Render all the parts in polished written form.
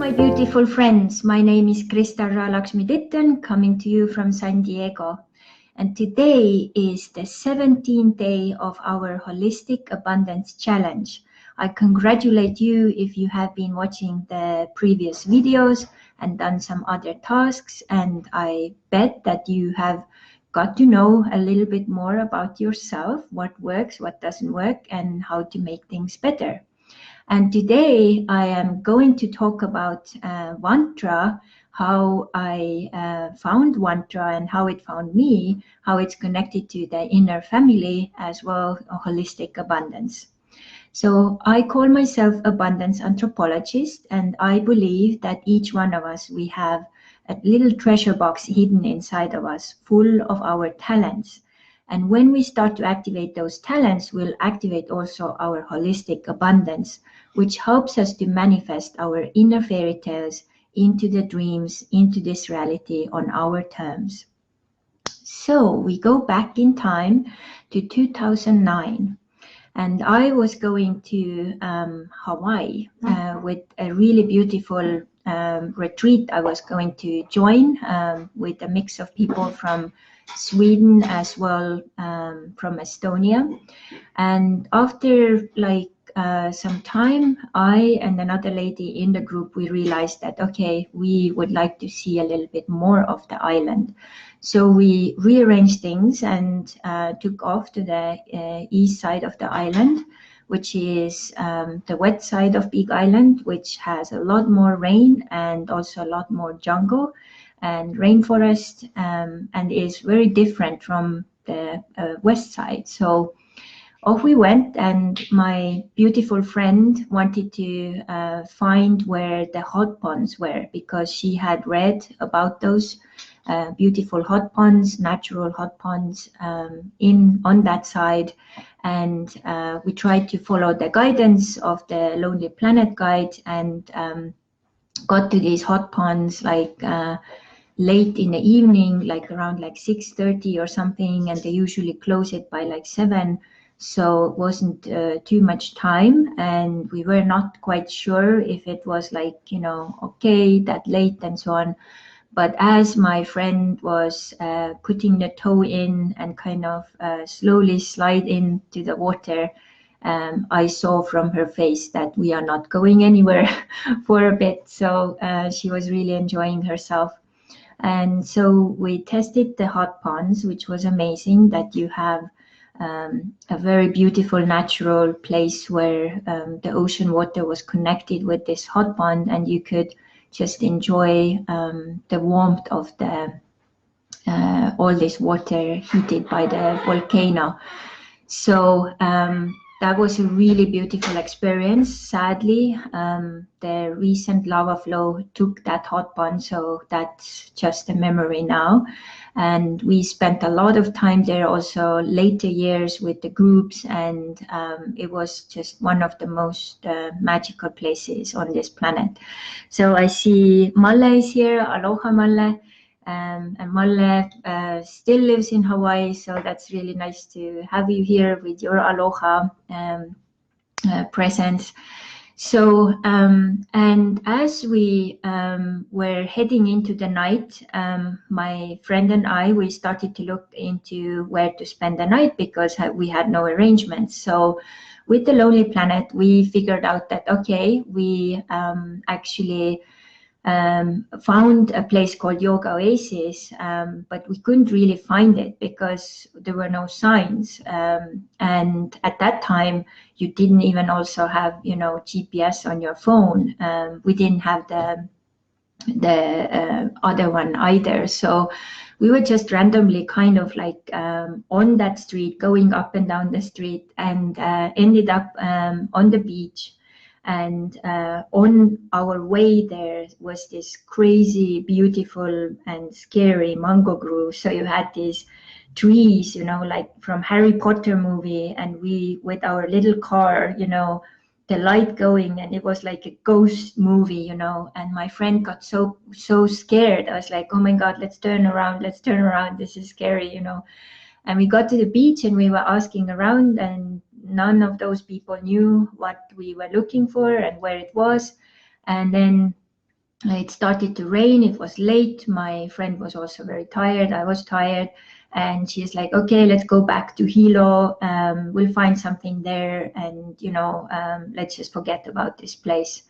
my beautiful friends. My name is Crystal Ra Laksmi coming to you from San Diego. And today is the 17th day of our Holistic Abundance Challenge. I congratulate you if you have been watching the previous videos and done some other tasks. And I bet that you have got to know a little bit more about yourself, what works, what doesn't work, and how to make things better. And today I am going to talk about Wantra, how I found Wantra and how it found me, how it's connected to the inner family as well, holistic abundance. So I call myself abundance anthropologist, and I believe that each one of us, we have a little treasure box hidden inside of us, full of our talents. And when we start to activate those talents, we'll activate also our holistic abundance, which helps us to manifest our inner fairy tales into the dreams, into this reality on our terms. So we go back in time to 2009. And I was going to Hawaii with a really beautiful retreat I was going to join with a mix of people from Sweden as well from Estonia. And after some time, I and another lady in the group, we realized that, okay, we would like to see a little bit more of the island. So we rearranged things and took off to the east side of the island, which is the wet side of Big Island, which has a lot more rain and also a lot more jungle and rainforest, and is very different from the west side. So off we went, and my beautiful friend wanted to find where the hot ponds were, because she had read about those beautiful hot ponds, natural hot ponds on that side. And we tried to follow the guidance of the Lonely Planet guide and got to these hot ponds late in the evening, around 6:30 or something, and they usually close it by 7. So it wasn't too much time, and we were not quite sure if it was okay, that late and so on. But as my friend was putting the toe in and kind of slowly slide into the water, I saw from her face that we are not going anywhere for a bit. So she was really enjoying herself. And so we tested the hot ponds, which was amazing, that you have a very beautiful natural place where the ocean water was connected with this hot pond, and you could just enjoy the warmth of the all this water heated by the volcano. So that was a really beautiful experience. Sadly, the recent lava flow took that hot pond, so that's just a memory now. And we spent a lot of time there also later years with the groups, and it was just one of the most magical places on this planet. So I see Malle is here. Aloha, Malle. And Malle still lives in Hawaii, so that's really nice to have you here with your aloha presence. So, and as we were heading into the night, my friend and I, we started to look into where to spend the night because we had no arrangements. So with the Lonely Planet, we figured out that, okay, we actually found a place called Yoga Oasis, but we couldn't really find it because there were no signs. And at that time, you didn't even also have, GPS on your phone. We didn't have the other one either. So we were just randomly kind of on that street, going up and down the street, and ended up on the beach. And on our way there was this crazy, beautiful and scary mango grove. So you had these trees, like from Harry Potter movie, and we, with our little car, the light going, and it was like a ghost movie, and my friend got so scared. I was like, oh my God, let's turn around, this is scary, And we got to the beach and we were asking around, and none of those people knew what we were looking for and where it was. And then it started to rain. It was late. My friend was also very tired. I was tired. And she's like, okay, let's go back to Hilo. We'll find something there. And, let's just forget about this place.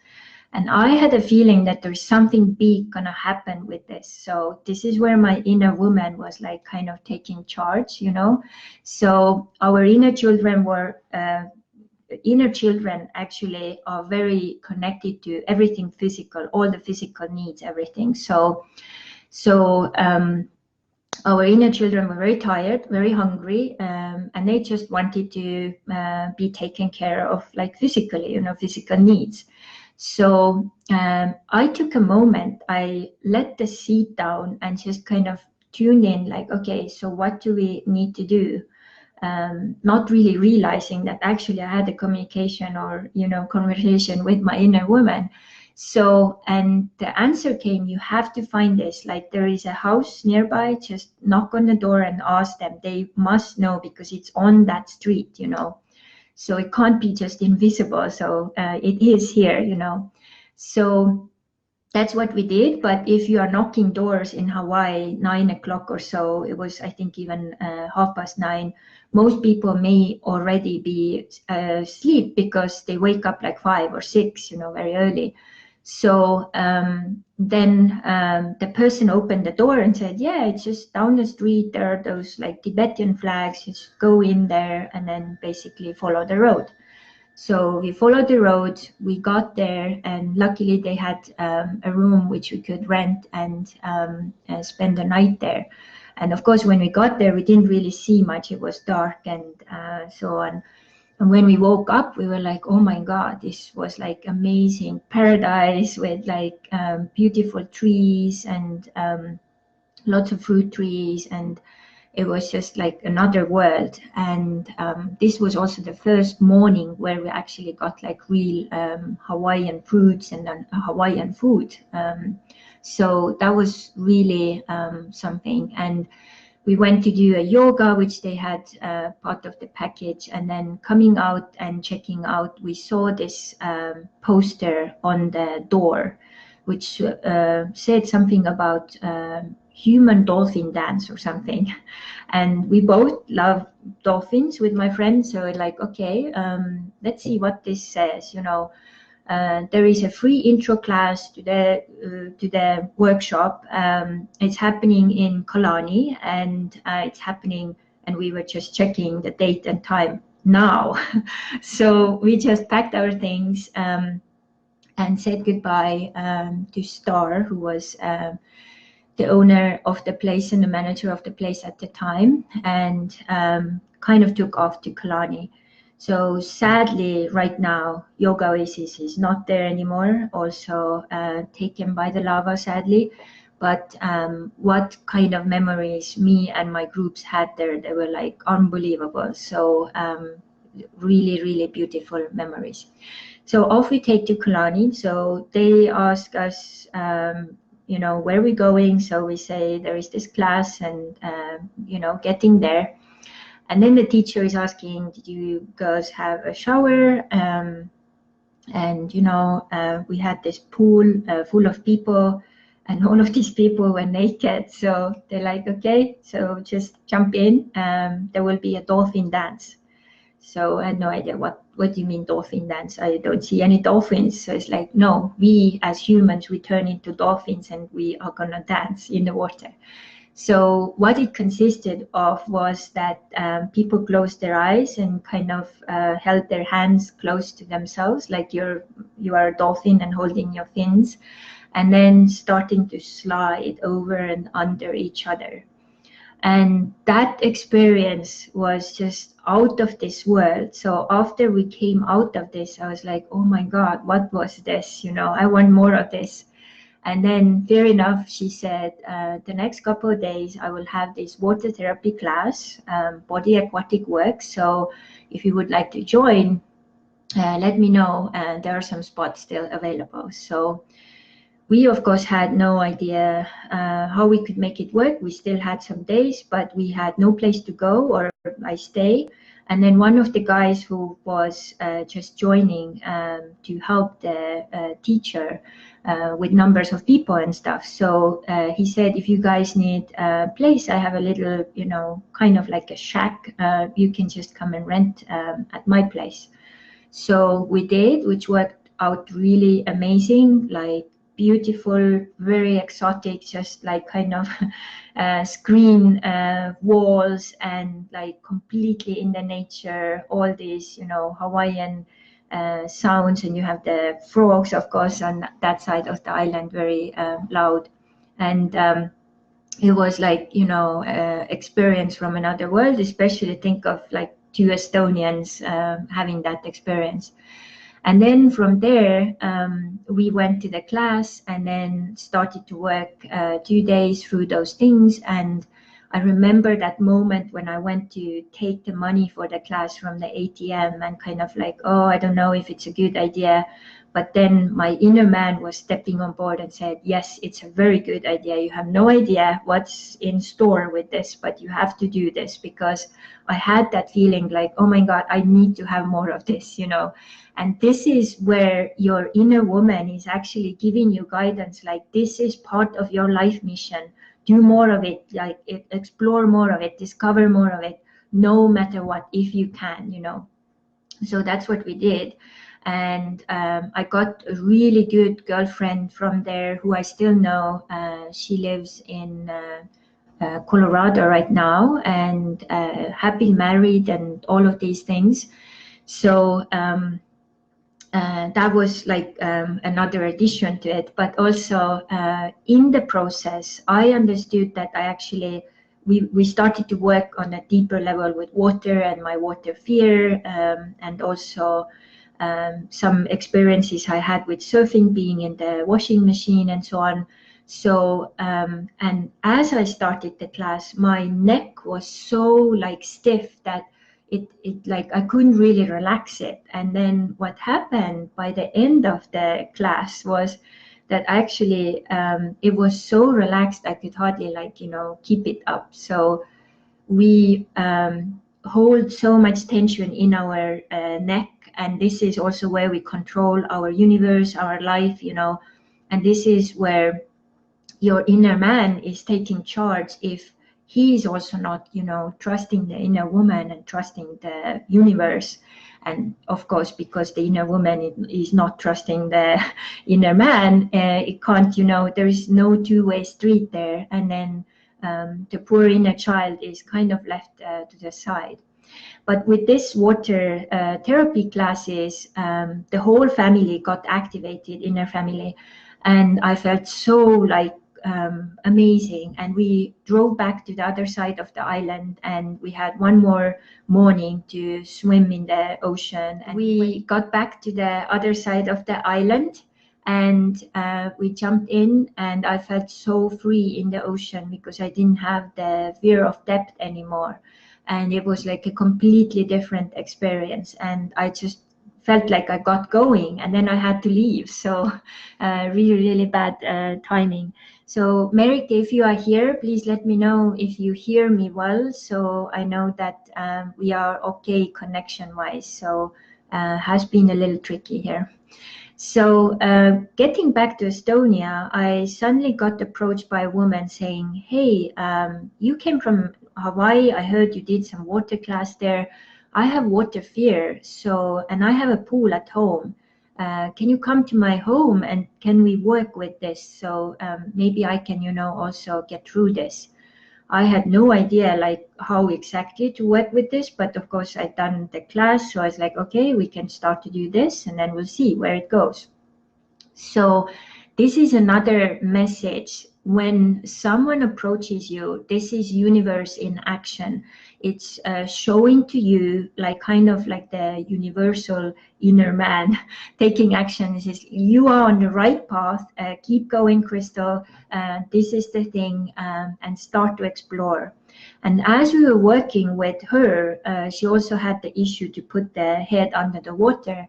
And I had a feeling that there's something big gonna happen with this. So this is where my inner woman was like kind of taking charge, So our inner children actually are very connected to everything physical, all the physical needs, everything. So our inner children were very tired, very hungry, and they just wanted to be taken care of, like physically, physical needs. So I took a moment, I let the seat down and just kind of tuned in, like, okay, so what do we need to do? Not really realizing that actually I had a communication or, conversation with my inner woman. So, and the answer came, you have to find this, like there is a house nearby, just knock on the door and ask them. They must know because it's on that street, So it can't be just invisible. So it is here, So that's what we did. But if you are knocking doors in Hawaii, 9 o'clock or so, it was, I think, even 9:30, most people may already be asleep because they wake up like 5 or 6, very early. So then the person opened the door and said, yeah, it's just down the street. There are those like Tibetan flags. Just go in there and then basically follow the road. So we followed the road, we got there, and luckily they had a room which we could rent and spend the night there. And of course, when we got there, we didn't really see much. It was dark and so on. And when we woke up, we were like, oh my God, this was like amazing paradise with like beautiful trees and lots of fruit trees, and it was just like another world. And this was also the first morning where we actually got like real Hawaiian fruits and then Hawaiian food. So that was really something. And we went to do a yoga, which they had part of the package. And then coming out and checking out, we saw this poster on the door, which said something about human dolphin dance or something. And we both love dolphins with my friends. So like, okay, let's see what this says, There is a free intro class to the workshop. It's happening in Kalani, and it's happening, and we were just checking the date and time now. So we just packed our things and said goodbye to Star, who was the owner of the place and the manager of the place at the time, and kind of took off to Kalani. So sadly, right now, Yoga Oasis is not there anymore, also taken by the lava, sadly. But what kind of memories me and my groups had there, they were like unbelievable. So really, really beautiful memories. So off we take to Kalani. So they ask us, where we're going. So we say there is this class and, getting there. And then the teacher is asking, did you girls have a shower? And, we had this pool full of people, and all of these people were naked. So they're like, okay, so just jump in. There will be a dolphin dance. So I had no idea what do you mean dolphin dance? I don't see any dolphins. So it's like, no, we as humans, we turn into dolphins and we are gonna dance in the water. So what it consisted of was that people closed their eyes and kind of held their hands close to themselves, like you are a dolphin and holding your fins, and then starting to slide over and under each other. And that experience was just out of this world. So after we came out of this, I was like, oh my God, what was this? I want more of this. And then fair enough, she said, the next couple of days, I will have this water therapy class, body aquatic work. So if you would like to join, let me know. There are some spots still available. So we, of course, had no idea how we could make it work. We still had some days, but we had no place to go or I stay. And then one of the guys who was just joining to help the teacher with numbers of people and stuff. So he said, if you guys need a place, I have a little, you know, kind of like a shack. You can just come and rent at my place. So we did, which worked out really amazing, like beautiful, very exotic, just like kind of screen walls and like completely in the nature, all these, you know, Hawaiian sounds, and you have the frogs, of course, on that side of the island, very loud. And it was like, you know, experience from another world, especially think of like 2 Estonians having that experience. And then from there, we went to the class and then started to work 2 days through those things. And I remember that moment when I went to take the money for the class from the ATM and kind of like, oh, I don't know if it's a good idea. But then my inner man was stepping on board and said, yes, it's a very good idea. You have no idea what's in store with this, but you have to do this, because I had that feeling like, oh my God, I need to have more of this, you know. And this is where your inner woman is actually giving you guidance, like this is part of your life mission. Do more of it, like explore more of it, discover more of it, no matter what, if you can, you know. So that's what we did. And I got a really good girlfriend from there who I still know. She lives in Colorado right now, and happily married and all of these things. So that was like another addition to it. But also in the process, I understood that I actually, we started to work on a deeper level with water and my water fear, and also some experiences I had with surfing, being in the washing machine and so on. So, and as I started the class, my neck was so like stiff that it like I couldn't really relax it. And then what happened by the end of the class was that actually it was so relaxed I could hardly, like, you know, keep it up. So we hold so much tension in our neck, and this is also where we control our universe, our life, you know. And this is where your inner man is taking charge if he is also not, you know, trusting the inner woman and trusting the universe. And of course, because the inner woman is not trusting the inner man, it can't, you know, there is no two-way street there. And then the poor inner child is kind of left to the side. But with this water therapy classes, the whole family got activated, inner family, and I felt so like amazing. And we drove back to the other side of the island, and we had one more morning to swim in the ocean. And we got back to the other side of the island, and we jumped in, and I felt so free in the ocean because I didn't have the fear of depth anymore. And it was like a completely different experience, and I just felt like I got going, and then I had to leave. So really bad timing. So Merrick, if you are here, please let me know if you hear me well, so I know that we are okay connection wise. So has been a little tricky here. So getting back to Estonia, I suddenly got approached by a woman saying, hey, you came from Hawaii. I heard you did some water class there. I have water fear, so, and I have a pool at home. Can you come to my home and can we work with this? So maybe I can, you know, also get through this. I had no idea like how exactly to work with this, but of course I'd done the class. So I was like, okay, we can start to do this and then we'll see where it goes. So this is another message. When someone approaches you, this is universe in action. It's showing to you like kind of like the universal inner man taking action. It says, you are on the right path. Keep going, Crystal. This is the thing, and start to explore. And as we were working with her, she also had the issue to put the head under the water.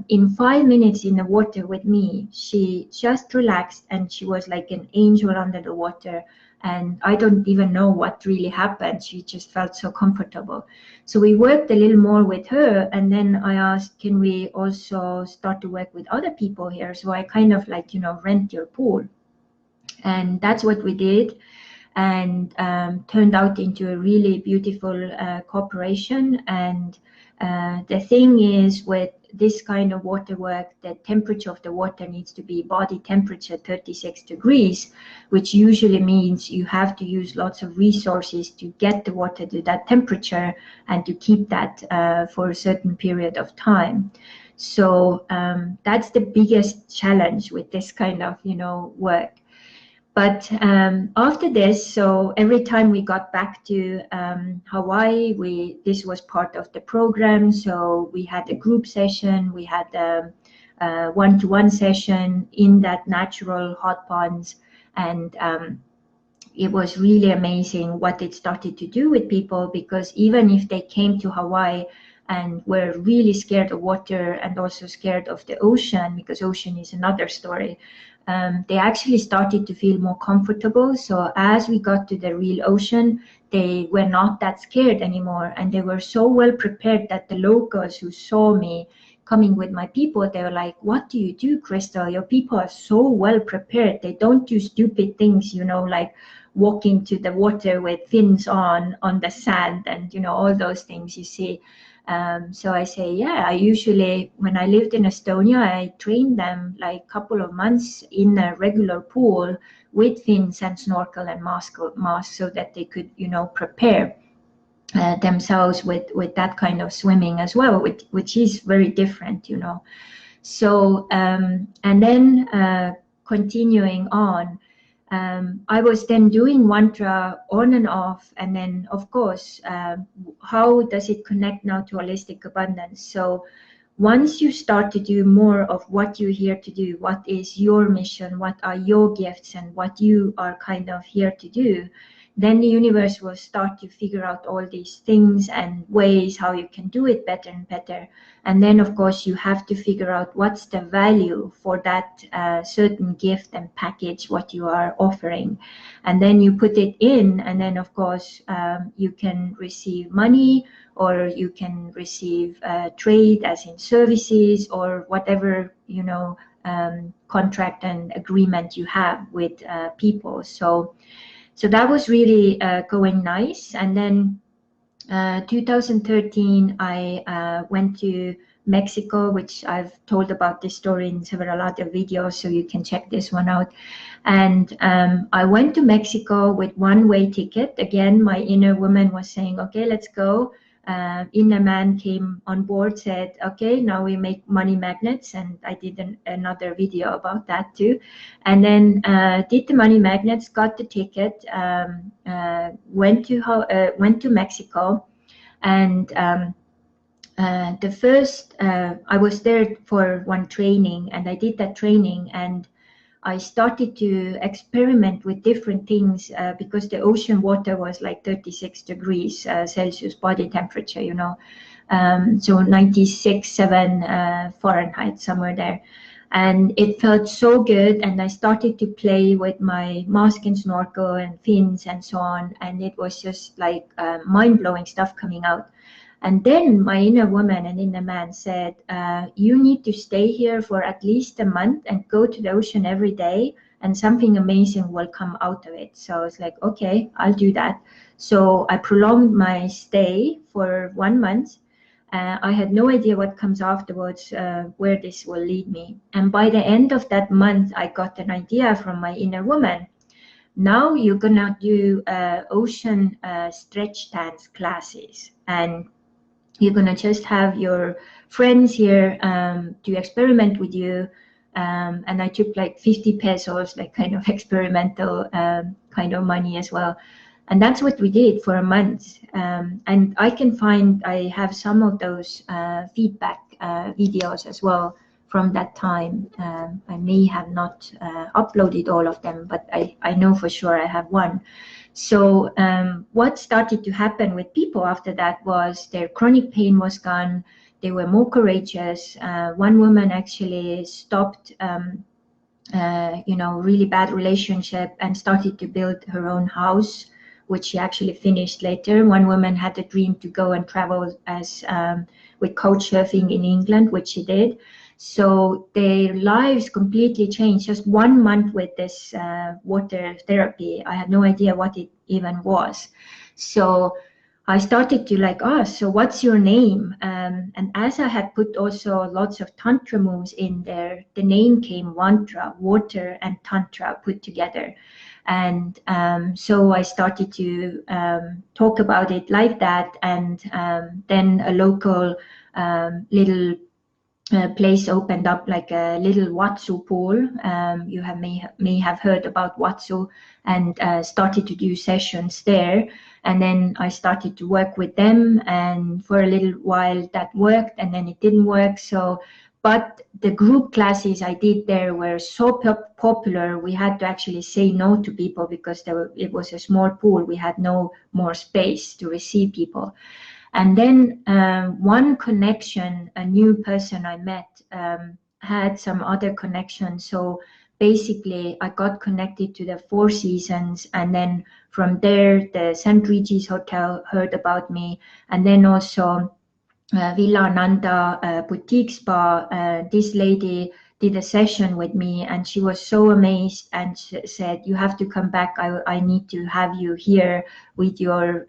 In 5 minutes in the water with me, she just relaxed and she was like an angel under the water. And I don't even know what really happened. She just felt so comfortable. So we worked a little more with her, and then I asked, can we also start to work with other people here? So I kind of like, rent your pool. And that's what we did, and turned out into a really beautiful cooperation. And the thing is, with this kind of water work, the temperature of the water needs to be body temperature 36 degrees, which usually means you have to use lots of resources to get the water to that temperature and to keep that for a certain period of time. So that's the biggest challenge with this kind of work. But after this, so every time we got back to Hawaii, this was part of the program. So we had a group session, we had a one-to-one session in that natural hot ponds, and it was really amazing what it started to do with people, because even if they came to Hawaii and were really scared of water and also scared of the ocean, because ocean is another story, they actually started to feel more comfortable. So as we got to the real ocean, they were not that scared anymore. And they were so well prepared that the locals who saw me coming with my people, they were like, what do you do, Crystal? Your people are so well prepared. They don't do stupid things, like walking to the water with fins on the sand and, all those things you see. So I say, yeah, I usually, when I lived in Estonia, I trained them like a couple of months in a regular pool with fins and snorkel and mask so that they could, prepare themselves with that kind of swimming as well, which is very different, So, and then continuing on, I was then doing Wantra on and off, and then of course, how does it connect now to holistic abundance? So once you start to do more of what you're here to do, what is your mission, what are your gifts, and what you are kind of here to do, then the universe will start to figure out all these things and ways how you can do it better and better. And then, of course, you have to figure out what's the value for that certain gift and package, what you are offering. And then you put it in, and then, of course, you can receive money, or you can receive trade as in services, or whatever, contract and agreement you have with people. So that was really going nice. And then 2013, I went to Mexico, which I've told about this story in several other videos, so you can check this one out. And I went to Mexico with one-way ticket. Again, my inner woman was saying, okay, let's go. Inner man came on board, said, okay, now we make money magnets. And I did another video about that too. And then did the money magnets, got the ticket, went to Mexico. And the first, I was there for one training, and I did that training, and I started to experiment with different things because the ocean water was like 36 degrees Celsius body temperature, so 96.7 Fahrenheit, somewhere there. And it felt so good. And I started to play with my mask and snorkel and fins and so on. And it was just like mind-blowing stuff coming out. And then my inner woman and inner man said, you need to stay here for at least a month and go to the ocean every day, and something amazing will come out of it. So I was like, okay, I'll do that. So I prolonged my stay for 1 month. I had no idea what comes afterwards, where this will lead me. And by the end of that month, I got an idea from my inner woman. Now you're gonna do ocean stretch dance classes, and you're gonna just have your friends here to experiment with you. And I took like 50 pesos, like kind of experimental kind of money as well. And that's what we did for a month. And I can find, I have some of those feedback videos as well from that time. I may have not uploaded all of them, but I know for sure I have one. So what started to happen with people after that was their chronic pain was gone. They were more courageous. One woman actually stopped really bad relationship and started to build her own house, which she actually finished later. One woman had a dream to go and travel as with couch surfing in England, which she did. So their lives completely changed. Just 1 month with this water therapy, I had no idea what it even was. So I started to like ask, so what's your name? And as I had put also lots of tantra moves in there, the name came Wantra, water and tantra put together. And so I started to talk about it like that. And then a local little place opened up, like a little Watsu pool. You may have heard about Watsu, and started to do sessions there. And then I started to work with them, and for a little while that worked, and then it didn't work. So, but the group classes I did there were so popular, we had to actually say no to people because it was a small pool. We had no more space to receive people. And then one connection, a new person I met, had some other connection. So basically, I got connected to the Four Seasons, and then from there, the St. Regis Hotel heard about me, and then also Villa Nanda boutique spa. This lady did a session with me, and she was so amazed and said, "You have to come back. I need to have you here with your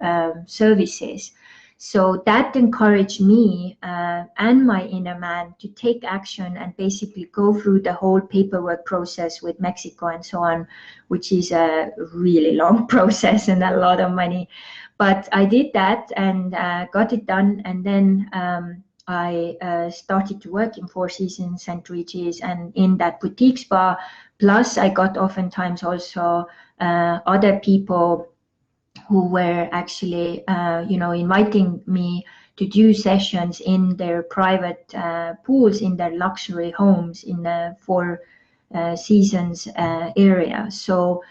services." So that encouraged me and my inner man to take action and basically go through the whole paperwork process with Mexico and so on, which is a really long process and a lot of money. But I did that and got it done. And then I started to work in Four Seasons, St. Regis, and in that boutique spa. Plus, I got oftentimes also other people who were actually, inviting me to do sessions in their private pools, in their luxury homes in the Four Seasons area. So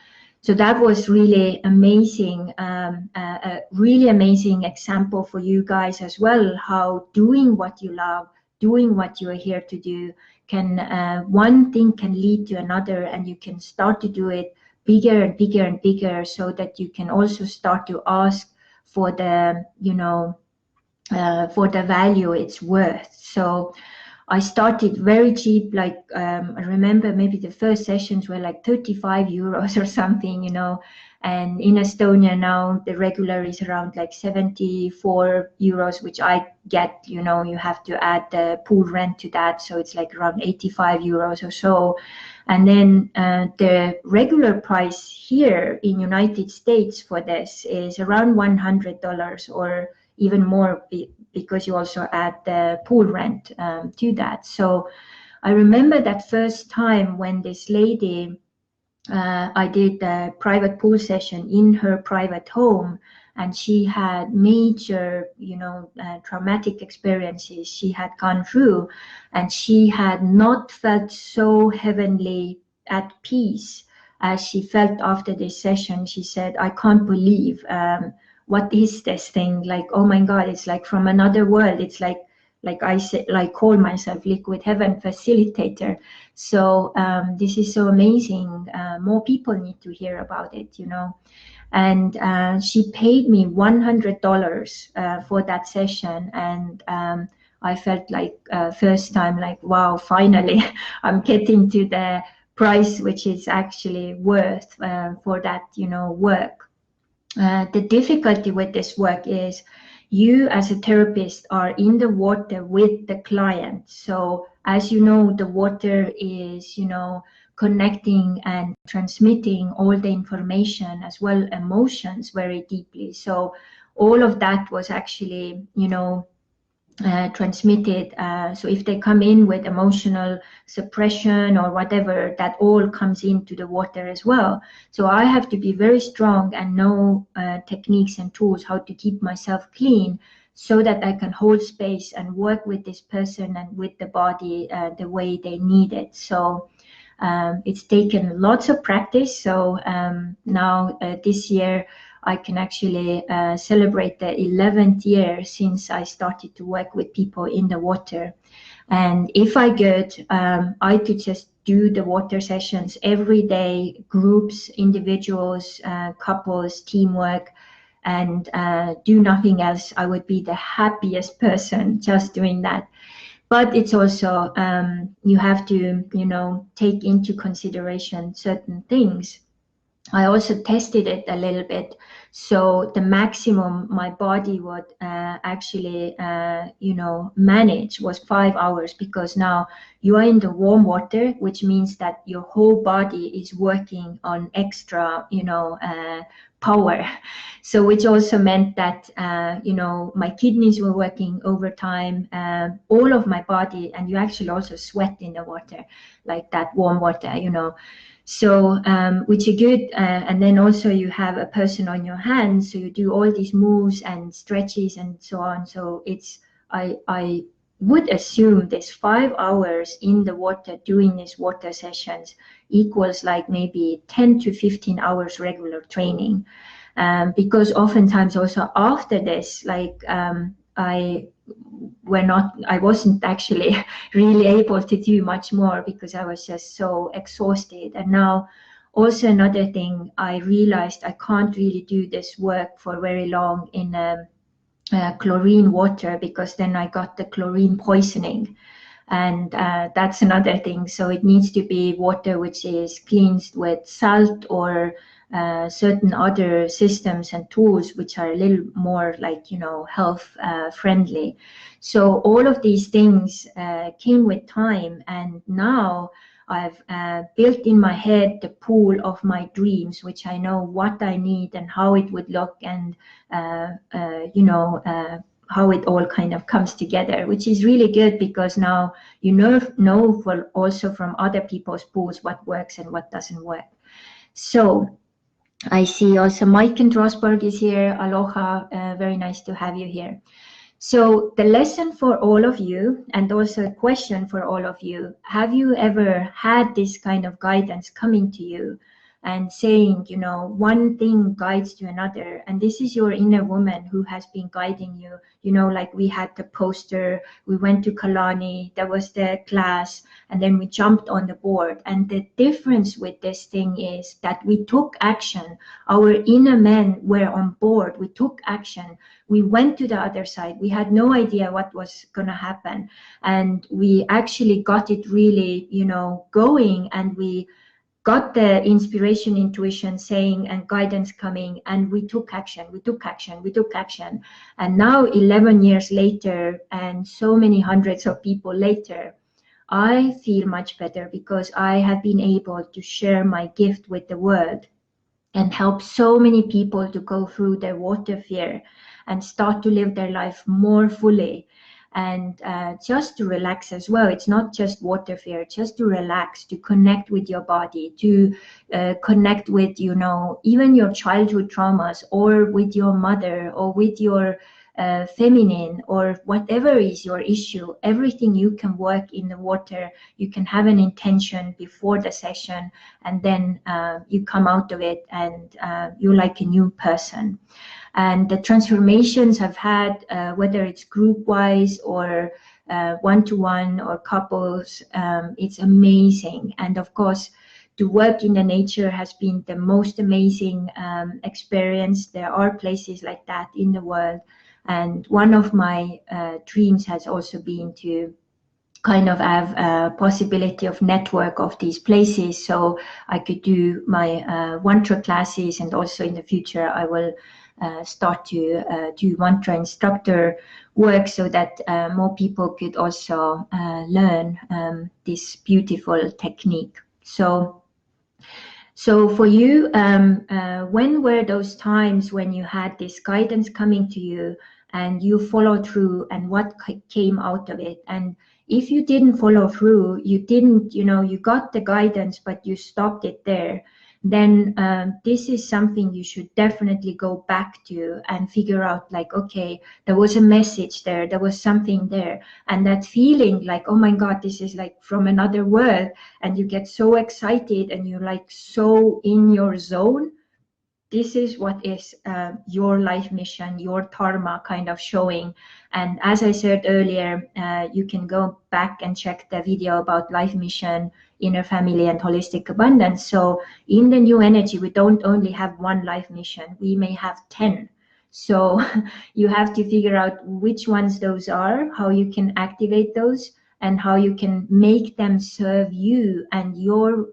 that was really amazing, a really amazing example for you guys as well, how doing what you love, doing what you are here to do, can one thing can lead to another, and you can start to do it bigger and bigger and bigger, so that you can also start to ask for the, for the value it's worth. So I started very cheap, like I remember maybe the first sessions were like 35 euros or something, and in Estonia now the regular is around like 74 euros, which I get, you have to add the pool rent to that. So it's like around 85 euros or so. And then the regular price here in United States for this is around $100 or even more, because you also add the pool rent to that. So I remember that first time when this lady, I did a private pool session in her private home, and she had major, traumatic experiences she had gone through, and she had not felt so heavenly at peace as she felt after this session. She said, "I can't believe, what is this thing? Like, oh my God, it's like from another world. It's like I say, like call myself Liquid Heaven Facilitator." So this is so amazing. More people need to hear about it, And she paid me $100 for that session, and I felt like first time, like, wow, finally I'm getting to the price which is actually worth for that, work. The difficulty with this work is you as a therapist are in the water with the client. So as you know, the water is, connecting and transmitting all the information as well, emotions very deeply. So all of that was actually, transmitted. So if they come in with emotional suppression or whatever, that all comes into the water as well. So I have to be very strong and know techniques and tools how to keep myself clean, so that I can hold space and work with this person and with the body the way they need it. So it's taken lots of practice. So now this year I can actually celebrate the 11th year since I started to work with people in the water. And if I could, I could just do the water sessions every day, groups, individuals, couples, teamwork, and do nothing else. I would be the happiest person just doing that. But it's also, you have to, take into consideration certain things. I also tested it a little bit. So the maximum my body would actually, manage was 5 hours, because now you are in the warm water, which means that your whole body is working on extra, power. So which also meant that, my kidneys were working overtime, all of my body, and you actually also sweat in the water, like that warm water. So, which is good. And then also you have a person on your hands, so you do all these moves and stretches and so on. So it's, I would assume this 5 hours in the water doing these water sessions equals like maybe 10 to 15 hours regular training. Because oftentimes also after this, like I wasn't actually really able to do much more because I was just so exhausted. And now also another thing, I realized I can't really do this work for very long in chlorine water, because then I got the chlorine poisoning. And that's another thing. So it needs to be water which is cleansed with salt or certain other systems and tools which are a little more like, health friendly. So all of these things came with time, and now I've built in my head the pool of my dreams, which I know what I need and how it would look, and how it all kind of comes together, which is really good, because now know for also from other people's pools what works and what doesn't work. So I see also Mike and Rosberg is here. Aloha, very nice to have you here. So the lesson for all of you, and also a question for all of you, have you ever had this kind of guidance coming to you and saying, one thing guides to another, and this is your inner woman who has been guiding you, like we had the poster, we went to Kalani, there was the class, and then we jumped on the board. And the difference with this thing is that we took action. Our inner men were on board. We took action. We went to the other side. We had no idea what was going to happen. And we actually got it really, going, and we got the inspiration, intuition saying, and guidance coming, and we took action. And now 11 years later, and so many hundreds of people later, I feel much better, because I have been able to share my gift with the world and help so many people to go through their water fear and start to live their life more fully. And just to relax as well. It's not just water fear, just to relax, to connect with your body, to connect with, even your childhood traumas, or with your mother, or with your feminine, or whatever is your issue. Everything you can work in the water. You can have an intention before the session, and then you come out of it, and you're like a new person. And the transformations I've had, whether it's group-wise or one-to-one or couples, it's amazing. And of course, to work in the nature has been the most amazing experience. There are places like that in the world. And one of my dreams has also been to kind of have a possibility of network of these places, so I could do my Wantra classes, and also in the future I will start to do Wantra instructor work, so that more people could also learn this beautiful technique. So for you, when were those times when you had this guidance coming to you and you followed through, and what came out of it? And if you didn't follow through, you didn't, you got the guidance, but you stopped it there, then this is something you should definitely go back to and figure out, like, okay, there was a message there was something there. And that feeling like, oh my God, this is like from another world, and you get so excited and you're like so in your zone, this is what is your life mission, your dharma kind of showing. And as I said earlier, you can go back and check the video about life mission, inner family, and holistic abundance. So in the new energy, we don't only have one life mission, we may have 10. So you have to figure out which ones those are, how you can activate those, and how you can make them serve you and your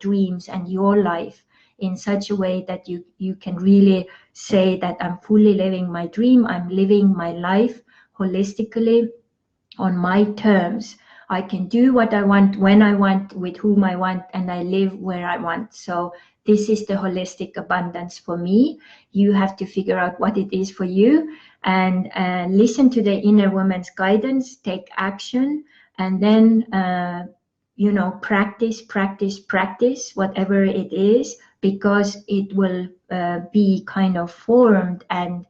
dreams and your life in such a way that you can really say that I'm fully living my dream, I'm living my life holistically on my terms. I can do what I want, when I want, with whom I want, and I live where I want. So this is the holistic abundance for me. You have to figure out what it is for you, and listen to the inner woman's guidance, take action, and then practice whatever it is, because it will be kind of formed and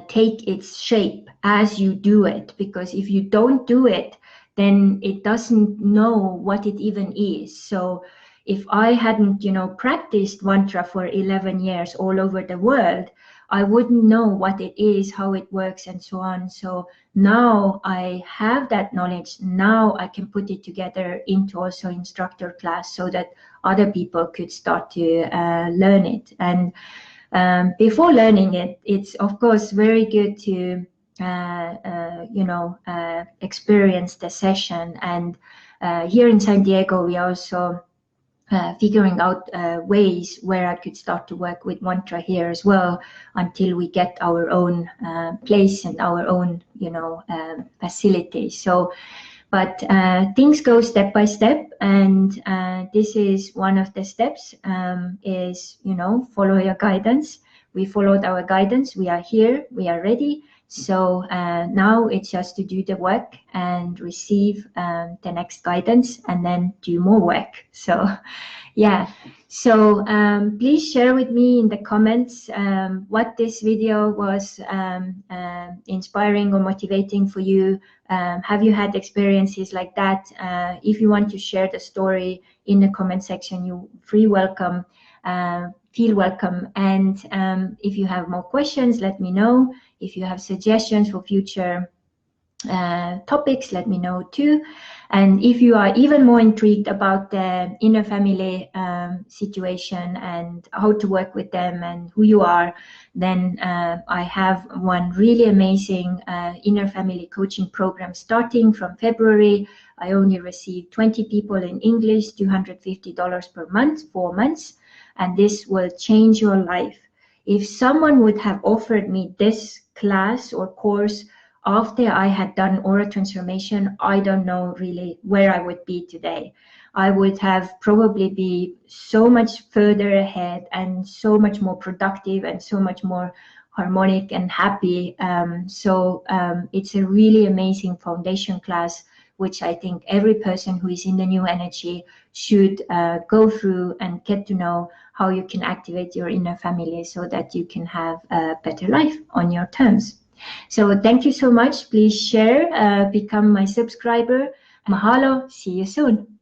take its shape as you do it. Because if you don't do it, then it doesn't know what it even is. So if I hadn't practiced Wantra for 11 years all over the world, I wouldn't know what it is, how it works, and so on. So now I have that knowledge. Now I can put it together into also instructor class so that other people could start to learn it. And before learning it, it's of course very good to experience the session. And here in San Diego, we are also figuring out ways where I could start to work with Wantra here as well, until we get our own place and our own facility. So but things go step by step, and this is one of the steps, is follow your guidance. We followed our guidance, we are here, we are ready. So now it's just to do the work and receive the next guidance, and then do more work. So yeah, so please share with me in the comments what this video was inspiring or motivating for you. Have you had experiences like that? If you want to share the story in the comment section, you feel welcome. And if you have more questions, let me know. If you have suggestions for future topics, let me know too. And if you are even more intrigued about the inner family situation and how to work with them and who you are, then I have one really amazing inner family coaching program starting from February. I only received 20 people in English, $250 per month, 4 months, and this will change your life. If someone would have offered me this class or course after I had done aura transformation, I don't know really where I would be today. I would have probably be so much further ahead and so much more productive and so much more harmonic and happy. It's a really amazing foundation class, which I think every person who is in the new energy should go through and get to know how you can activate your inner family so that you can have a better life on your terms. So thank you so much. Please share, become my subscriber. Mahalo. See you soon.